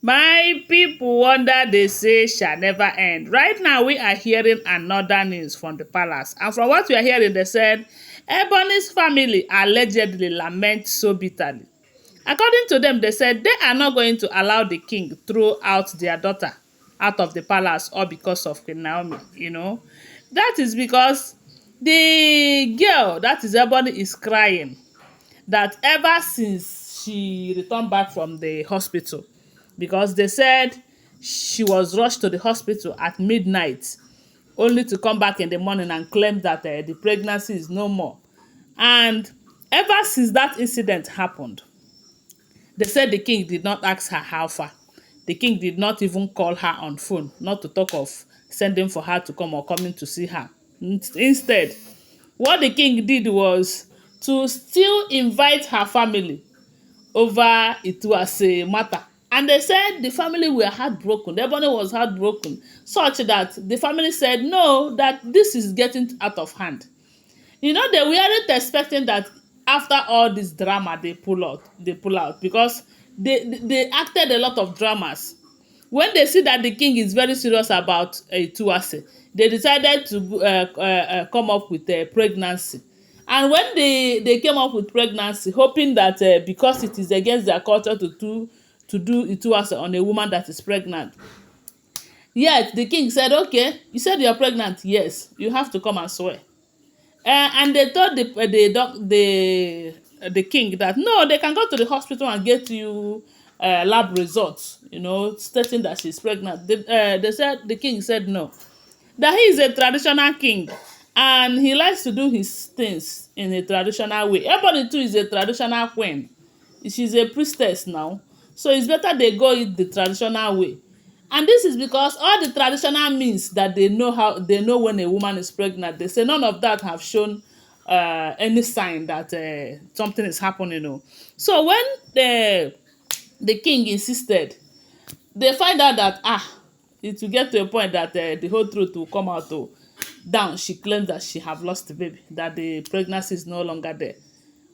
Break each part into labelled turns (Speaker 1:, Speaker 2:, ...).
Speaker 1: My people wonder they say shall never end. Right now, we are hearing another news from the palace. And from what we are hearing, they said Ebony's family allegedly lament so bitterly. According to them, they said they are not going to allow the king throw out their daughter out of the palace all because of Queen Naomi. That is because the girl, that is Ebony, is crying that ever since she returned back from the hospital, because they said she was rushed to the hospital at midnight only to come back in the morning and claim that the pregnancy is no more. And ever since that incident happened, they said the king did not ask her how far. The king did not even call her on phone, not to talk of sending for her to come or coming to see her. Instead, what the king did was to still invite her family over Ituase matter. And they said the family were heartbroken. Everybody was heartbroken, such that the family said, no, that this is getting out of hand. They weren't expecting that after all this drama they pull out because they acted a lot of dramas. When they see that the king is very serious about Ituase, they decided to come up with a pregnancy. And when they came up with pregnancy, hoping that because it is against their culture to do Ituase on a woman that is pregnant, yet the king said, okay, you said you're pregnant, yes, you have to come and swear. And they told the king that no, they can go to the hospital and get you lab results, stating that she's pregnant. The king said no, that he is a traditional king and he likes to do his things in a traditional way. Ebony too is a traditional queen. She's a priestess now. So it's better they go it the traditional way. And this is because all the traditional means that they know when a woman is pregnant, they say none of that have shown any sign that something is happening. So when the king insisted, they find out that it will get to a point that the whole truth will come out. Down, she claimed that she have lost the baby, that the pregnancy is no longer there,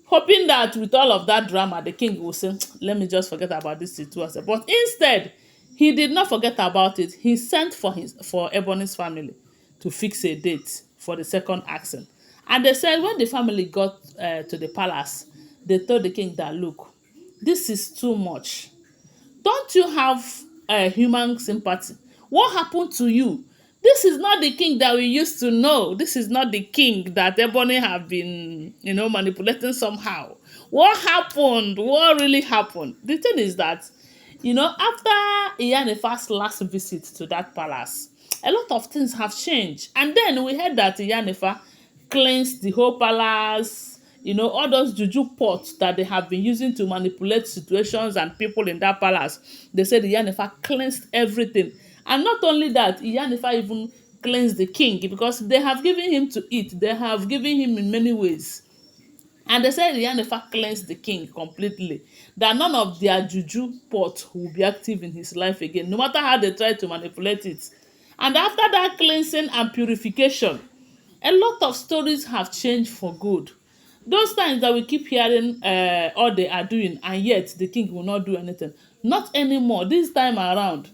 Speaker 1: hoping that with all of that drama the king will say, let me just forget about this situation. But instead, he did not forget about it. He sent for Ebony's family to fix a date for the second accent. And they said when the family got to the palace, they told the king that, look, this is too much. Don't you have human sympathy? What happened to you? This is not the king that we used to know. This is not the king that Ebony have been, manipulating somehow. What happened? What really happened? The thing is that, after Iyanifa's last visit to that palace, a lot of things have changed. And then we heard that Iyanifa cleansed the whole palace, all those juju pots that they have been using to manipulate situations and people in that palace. They said Iyanifa cleansed everything. And not only that, Iyanifa even cleansed the king because they have given him to eat. They have given him in many ways. And they said Iyanifa cleansed the king completely. That none of their juju pot will be active in his life again, no matter how they try to manipulate it. And after that cleansing and purification, a lot of stories have changed for good. Those times that we keep hearing all they are doing and yet the king will not do anything. Not anymore. This time around,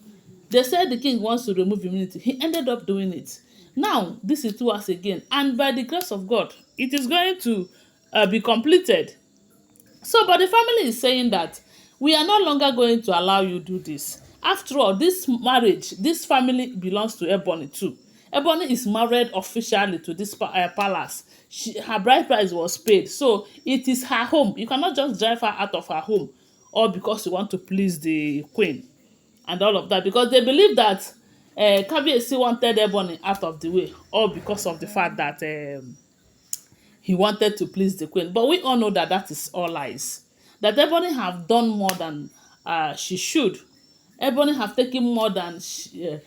Speaker 1: they said the king wants to remove immunity. He ended up doing it. Now, this is to us again. And by the grace of God, it is going to be completed. So, but the family is saying that we are no longer going to allow you do this. After all, this marriage, this family belongs to Ebony too. Ebony is married officially to this palace. Her bride price was paid, so it is her home. You cannot just drive her out of her home, all because you want to please the queen and all of that. Because they believe that Kabiyesi wanted Ebony out of the way, all because of the fact that he wanted to please the queen. But we all know that that is all lies. That Ebony have done more than she should. Ebony have taken more than she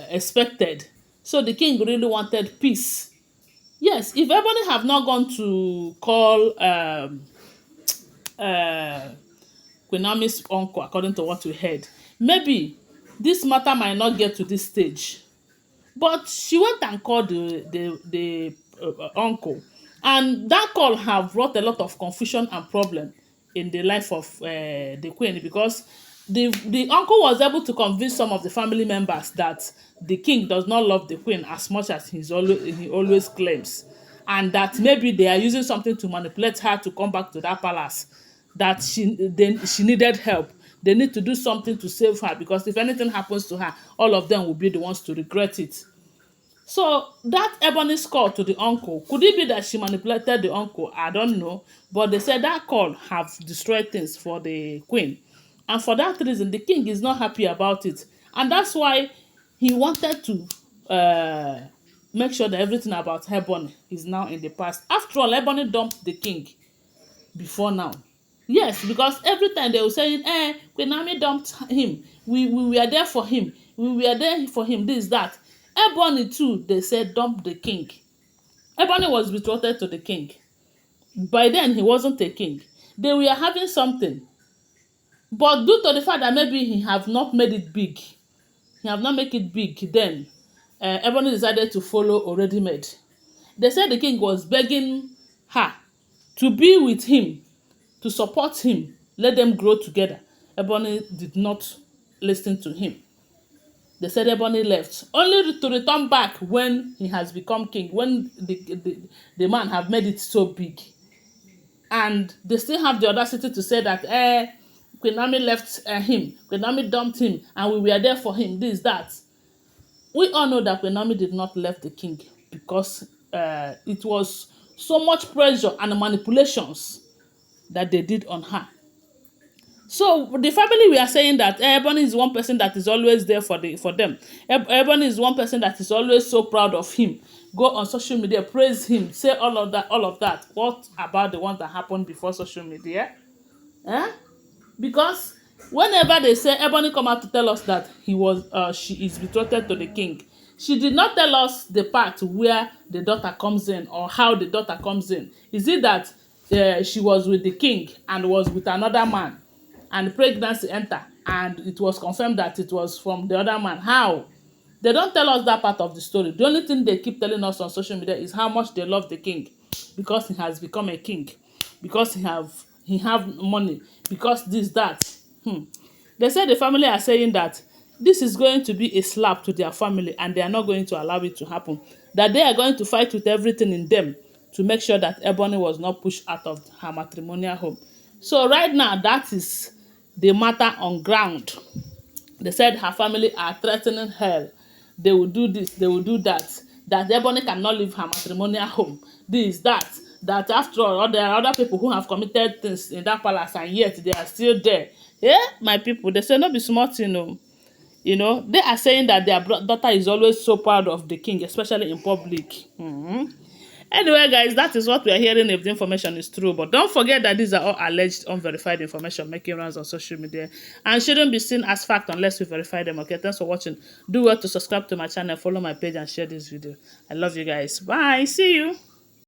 Speaker 1: expected. So the king really wanted peace. Yes, if Ebony have not gone to call uh, Queen Naomi's uncle, according to what we heard, maybe this matter might not get to this stage. But she went and called the uncle, and that call have brought a lot of confusion and problem in the life of the queen because The uncle was able to convince some of the family members that the king does not love the queen as much as he always claims, and that maybe they are using something to manipulate her to come back to that palace, that she needed help. They need to do something to save her, because if anything happens to her, all of them will be the ones to regret it. So that Ebony's call to the uncle, could it be that she manipulated the uncle? I don't know. But they said that call have destroyed things for the queen. And for that reason, the king is not happy about it. And that's why he wanted to make sure that everything about Ebony is now in the past. After all, Ebony dumped the king before now. Yes, because every time they were saying, Queen Naomi dumped him. We were there for him. We were there for him, this, that. Ebony too, they said, dump the king. Ebony was betrothed to the king. By then, he wasn't a king. They were having something. But due to the fact that maybe he have not made it big, he have not make it big, then Ebony decided to follow already made. They said the king was begging her to be with him, to support him, let them grow together. Ebony did not listen to him. They said Ebony left, only to return back when he has become king, when the man have made it so big. And they still have the audacity to say that Queen Naomi left him, Queen Naomi dumped him, and we were there for him, this, that. We all know that Queen Naomi did not left the king because it was so much pressure and manipulations that they did on her. So the family, we are saying that Ebony is one person that is always there for them. Ebony is one person that is always so proud of him. Go on social media, praise him, say all of that, all of that. What about the ones that happened before social media? Eh? Because whenever they say Ebony come out to tell us that she is betrothed to the king, she did not tell us the part where the daughter comes in or how the daughter comes in. Is it that she was with the king and was with another man, and pregnancy enter, and it was confirmed that it was from the other man? How? They don't tell us that part of the story. The only thing they keep telling us on social media is how much they love the king, because he has become a king, because he have money, because this, that. They say the family are saying that this is going to be a slap to their family, and they are not going to allow it to happen. That they are going to fight with everything in them to make sure that Ebony was not pushed out of her matrimonial home. So right now, that is the matter on ground. They said her family are threatening her. They will do this, they will do that. That Ebony cannot leave her matrimonial home. This, that. That after all, there are other people who have committed things in that palace, and yet they are still there. Yeah, my people, they say no be smart, You know, they are saying that their daughter is always so proud of the king, especially in public. Anyway, guys, that is what we are hearing if the information is true. But don't forget that these are all alleged, unverified information making rounds on social media and shouldn't be seen as fact unless we verify them. Okay, thanks for watching. Do well to subscribe to my channel, follow my page, and share this video. I love you guys. Bye. See you.